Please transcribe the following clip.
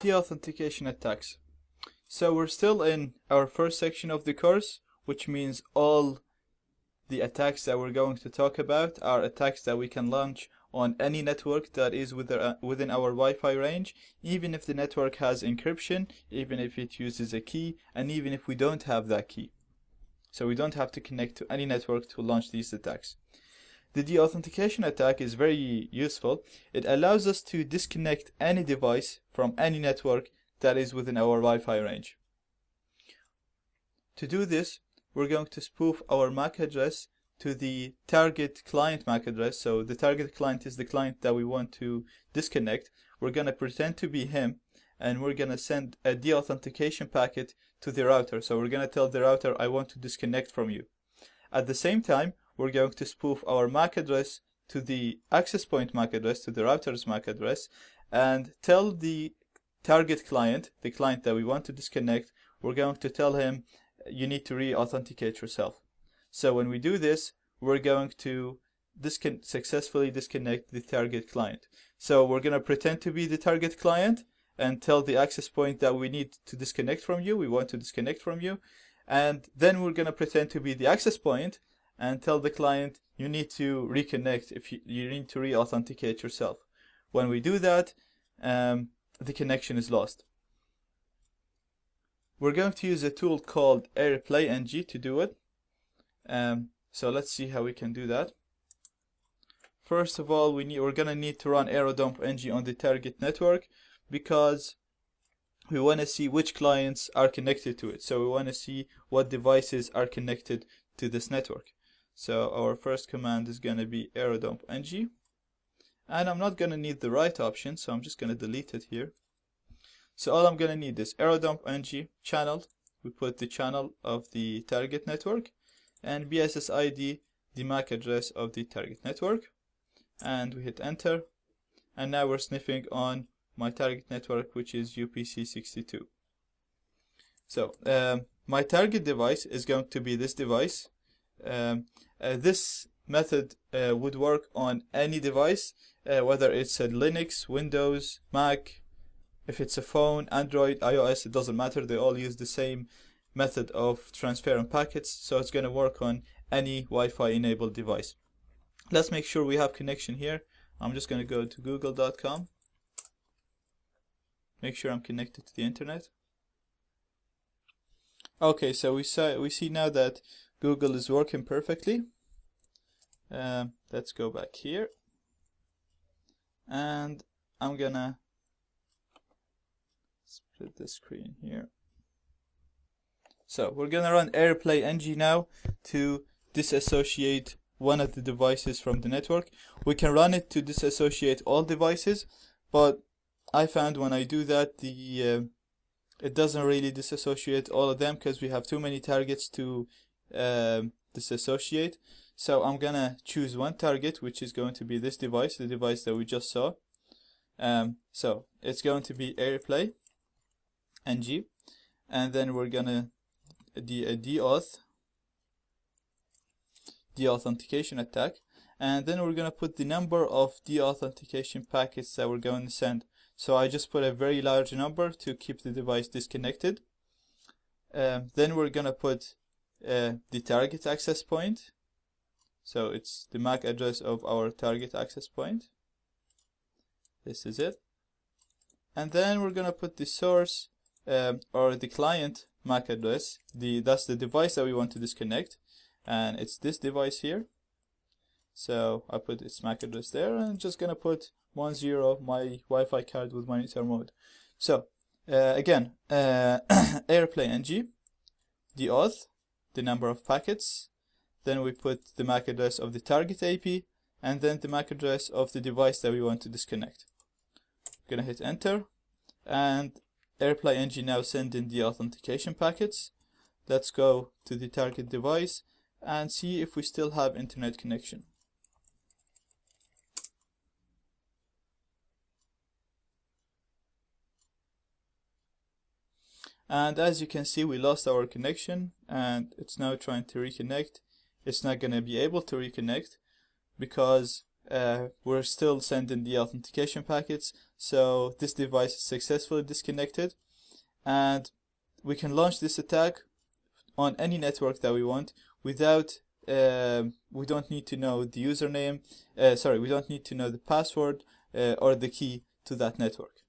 Deauthentication attacks. So we're still in our first section of the course, which means all the attacks that we're going to talk about are attacks that we can launch on any network that is within our Wi-Fi range, even if the network has encryption, even if it uses a key, and even if we don't have that key. So we don't have to connect to any network to launch these attacks. The deauthentication attack is very useful. It allows us to disconnect any device from any network that is within our Wi-Fi range. To do this, we're going to spoof our MAC address to the target client MAC address. So the target client is the client that we want to disconnect. We're going to pretend to be him, and we're going to send a deauthentication packet to the router. So we're going to tell the router, I want to disconnect from you. At the same time, we're going to spoof our MAC address to the access point MAC address, to the router's MAC address, and tell the target client, the client that we want to disconnect, we're going to tell him, you need to re-authenticate yourself. So when we do this, we're going to successfully disconnect the target client. So we're going to pretend to be the target client and tell the access point that we need to disconnect from you, we want to disconnect from you. And then we're going to pretend to be the access point and tell the client, you need to reconnect, if you need to re-authenticate yourself. When we do that, the connection is lost. We're going to use a tool called AirPlayNG to do it. So let's see how we can do that. First of all, we're going to need to run aerodumpng on the target network because we want to see which clients are connected to it. So we want to see what devices are connected to this network. So our first command is going to be aerodumpng. And I'm not going to need the right option, so I'm just going to delete it here. So all I'm going to need is aerodumpng channel. We put the channel of the target network, and BSSID, the MAC address of the target network. And we hit enter. And now we're sniffing on my target network, which is UPC62. So my target device is going to be this device. This method would work on any device, whether it's a Linux, Windows, Mac. If it's a phone, Android, iOS, it doesn't matter. They all use the same method of transferring packets, so it's going to work on any Wi-Fi enabled device. Let's make sure we have connection here. I'm just going to go to google.com. Make sure I'm connected to the internet. Okay, so we see now that Google is working perfectly. Let's go back here. And I'm gonna split the screen here. So we're gonna run AirPlayNG now to disassociate one of the devices from the network. We can run it to disassociate all devices, but I found when I do that, it doesn't really disassociate all of them because we have too many targets to disassociate. So I'm gonna choose one target, which is going to be this device, the device that we just saw. So it's going to be AirPlayNG, and then we're gonna deauthentication attack, and then we're gonna put the number of deauthentication packets that we're going to send. So I just put a very large number to keep the device disconnected. Then we're gonna put the target access point. So it's the MAC address of our target access point. This is it. And then we're gonna put the source or the client MAC address. That's the device that we want to disconnect, and it's this device here. So I put its MAC address there, and I'm just gonna put 10, my Wi-Fi card with monitor mode. So again, AirPlayNG, deauth, the number of packets, then we put the MAC address of the target AP, and then the MAC address of the device that we want to disconnect. I'm gonna hit enter, and AirPlayNG now send in the authentication packets. Let's go to the target device and see if we still have internet connection. And as you can see, we lost our connection, and it's now trying to reconnect. It's not going to be able to reconnect because we're still sending the authentication packets. So this device is successfully disconnected, and we can launch this attack on any network that we want without we don't need to know the username, we don't need to know the password or the key to that network.